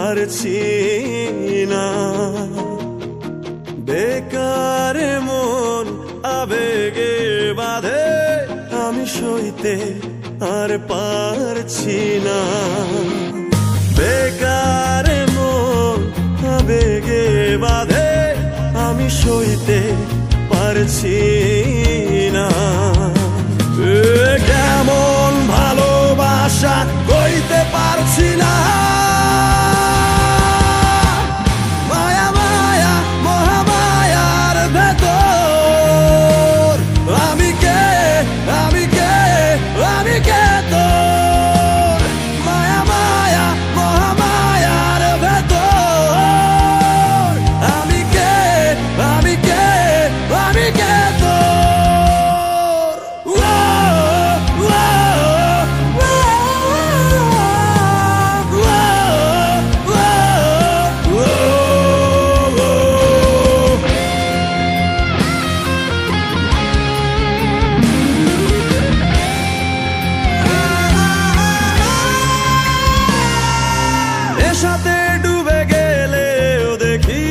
পারছি না। বেকার মন আবেগে বাঁধে, আমি সইতে আর পারছি না। বেকার মন আবেগে বাঁধে, আমি সইতে পারছি না। কেমন ভালোবাসা কইতে পারছি না। মায়া মায়া মহামায়ার ভেতর আমি কে, আমি কে, আমি কে তোর। মায়া মায়া মহামায়ার ভেতর আমি কে, আমি কে, আমি কে তোর। সাথে ডুবে গেলেও দেখি